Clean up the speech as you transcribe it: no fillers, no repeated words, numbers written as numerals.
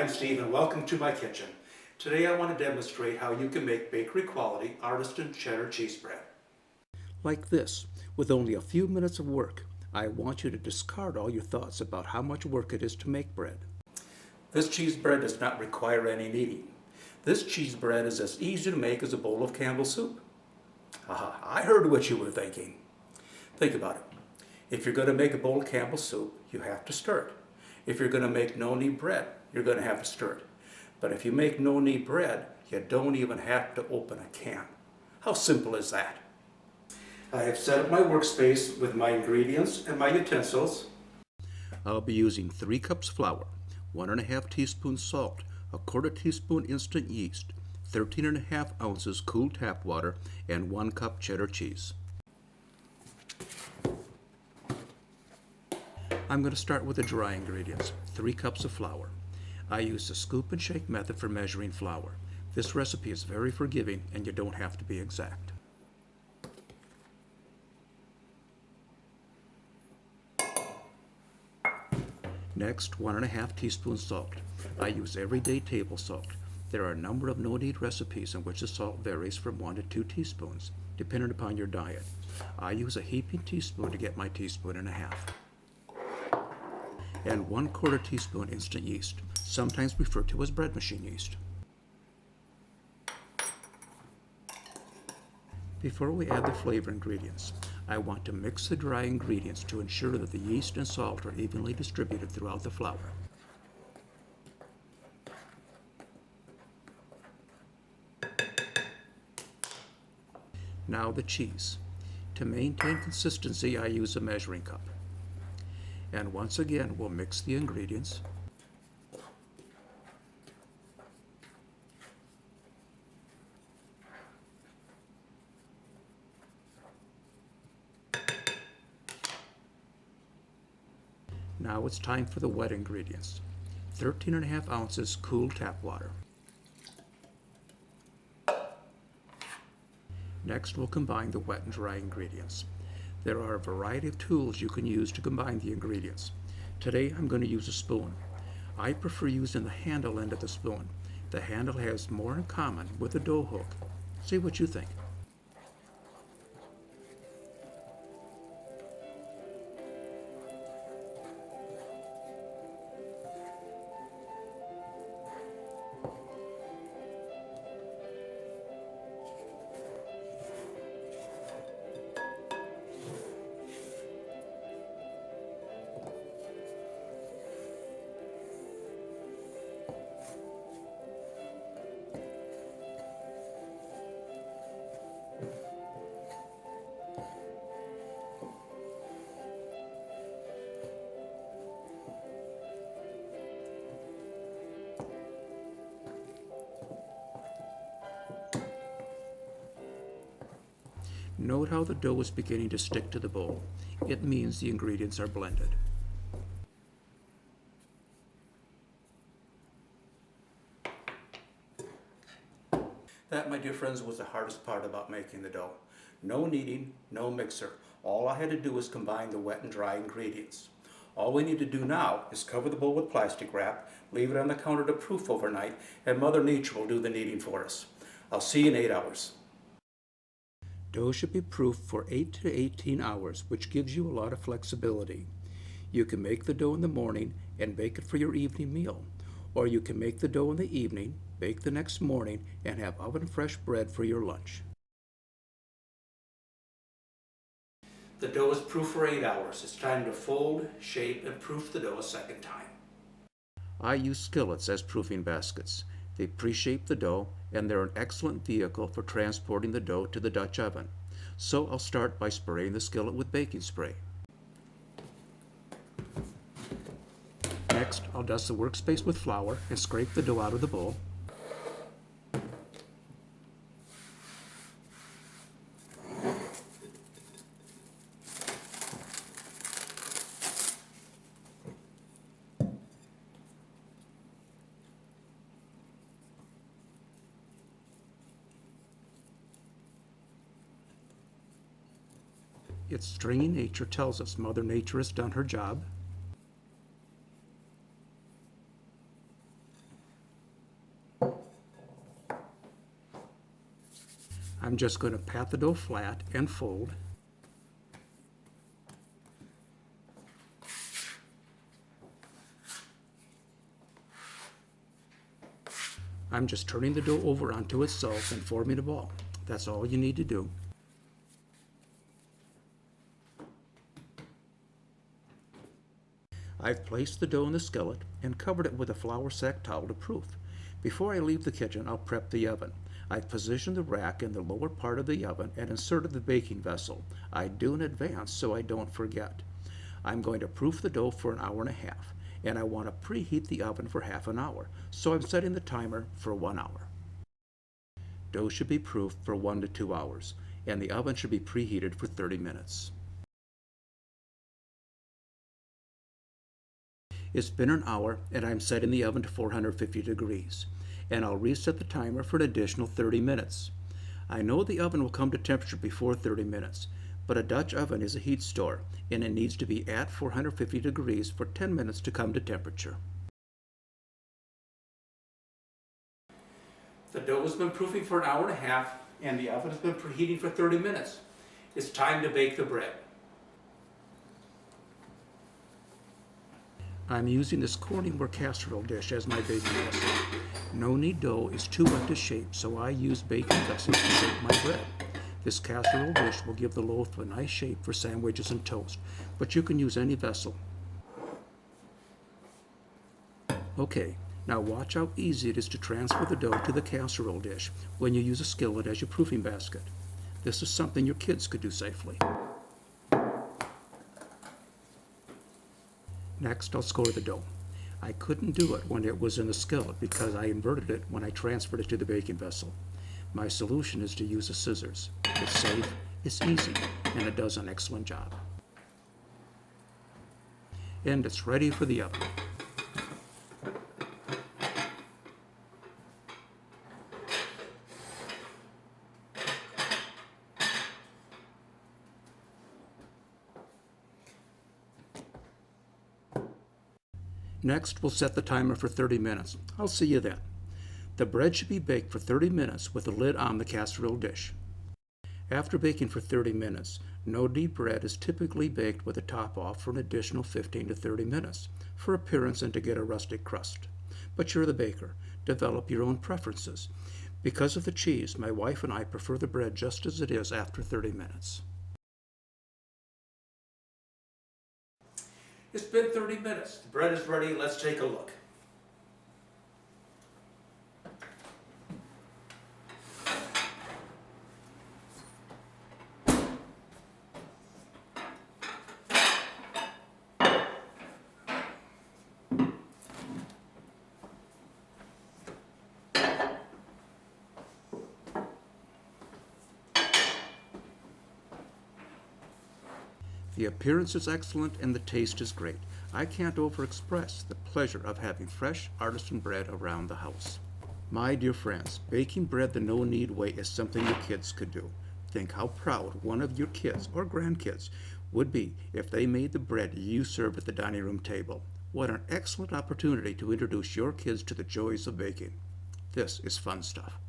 I'm Steve and welcome to my kitchen. Today I want to demonstrate how you can make bakery quality Artisan cheddar cheese bread. Like this, with only a few minutes of work, I want you to discard all your thoughts about how much work it is to make bread. This cheese bread does not require any kneading. This cheese bread is as easy to make as a bowl of Campbell's soup. Aha, I heard what you were thinking. Think about it. If you're going to make a bowl of Campbell's soup, you have to stir it. If you're going to make no-knead bread, you're going to have to stir it. But if you make no-knead bread, you don't even have to open a can. How simple is that? I have set up my workspace with my ingredients and my utensils. I'll be using 3 cups flour, 1½ teaspoons salt, 1/4 teaspoon instant yeast, 13½ ounces cool tap water, and 1 cup cheddar cheese. I'm going to start with the dry ingredients, 3 cups of flour. I use the scoop and shake method for measuring flour. This recipe is very forgiving and you don't have to be exact. Next, 1½ teaspoons salt. I use everyday table salt. There are a number of no-knead recipes in which the salt varies from 1 to 2 teaspoons, depending upon your diet. I use a heaping teaspoon to get my teaspoon and a half. And 1/4 teaspoon instant yeast, sometimes referred to as bread machine yeast. Before we add the flavor ingredients, I want to mix the dry ingredients to ensure that the yeast and salt are evenly distributed throughout the flour. Now the cheese. To maintain consistency, I use a measuring cup. And once again, we'll mix the ingredients. Now it's time for the wet ingredients. 13½ ounces cool tap water. Next, we'll combine the wet and dry ingredients. There are a variety of tools you can use to combine the ingredients. Today, I'm going to use a spoon. I prefer using the handle end of the spoon. The handle has more in common with the dough hook. See what you think. Note how the dough is beginning to stick to the bowl. It means the ingredients are blended. That, my dear friends, was the hardest part about making the dough. No kneading, no mixer. All I had to do was combine the wet and dry ingredients. All we need to do now is cover the bowl with plastic wrap, leave it on the counter to proof overnight, and Mother Nature will do the kneading for us. I'll see you in 8 hours. Dough should be proofed for 8 to 18 hours, which gives you a lot of flexibility. You can make the dough in the morning and bake it for your evening meal, or you can make the dough in the evening, bake the next morning, and have oven-fresh bread for your lunch. The dough is proofed for 8 hours. It's time to fold, shape, and proof the dough a second time. I use skillets as proofing baskets. They pre-shape the dough, and they're an excellent vehicle for transporting the dough to the Dutch oven. So I'll start by spraying the skillet with baking spray. Next, I'll dust the workspace with flour and scrape the dough out of the bowl. Its stringy nature tells us Mother Nature has done her job. I'm just going to pat the dough flat and fold. I'm just turning the dough over onto itself and forming a ball. That's all you need to do. I've placed the dough in the skillet and covered it with a flour sack towel to proof. Before I leave the kitchen, I'll prep the oven. I've positioned the rack in the lower part of the oven and inserted the baking vessel. I do in advance so I don't forget. I'm going to proof the dough for an hour and a half, and I want to preheat the oven for half an hour, so I'm setting the timer for 1 hour. Dough should be proofed for 1 to 2 hours, and the oven should be preheated for 30 minutes. It's been an hour, and I'm setting the oven to 450 degrees, and I'll reset the timer for an additional 30 minutes. I know the oven will come to temperature before 30 minutes, but a Dutch oven is a heat store, and it needs to be at 450 degrees for 10 minutes to come to temperature. The dough has been proofing for an hour and a half, and the oven has been preheating for 30 minutes. It's time to bake the bread. I'm using this Corningware casserole dish as my baking vessel. No-Knead dough is too wet to shape, so I use baking vessels to shape my bread. This casserole dish will give the loaf a nice shape for sandwiches and toast, but you can use any vessel. Okay, now watch how easy it is to transfer the dough to the casserole dish when you use a skillet as your proofing basket. This is something your kids could do safely. Next, I'll score the dough. I couldn't do it when it was in the skillet because I inverted it when I transferred it to the baking vessel. My solution is to use a scissors. It's safe, it's easy, and it does an excellent job. And it's ready for the oven. Next, we'll set the timer for 30 minutes. I'll see you then. The bread should be baked for 30 minutes with the lid on the casserole dish. After baking for 30 minutes, no-knead bread is typically baked with the top off for an additional 15 to 30 minutes for appearance and to get a rustic crust. But you're the baker. Develop your own preferences. Because of the cheese, my wife and I prefer the bread just as it is after 30 minutes. It's been 30 minutes. The bread is ready. Let's take a look. The appearance is excellent and the taste is great. I can't overexpress the pleasure of having fresh artisan bread around the house. My dear friends, baking bread the no-knead way is something your kids could do. Think how proud one of your kids or grandkids would be if they made the bread you serve at the dining room table. What an excellent opportunity to introduce your kids to the joys of baking. This is fun stuff.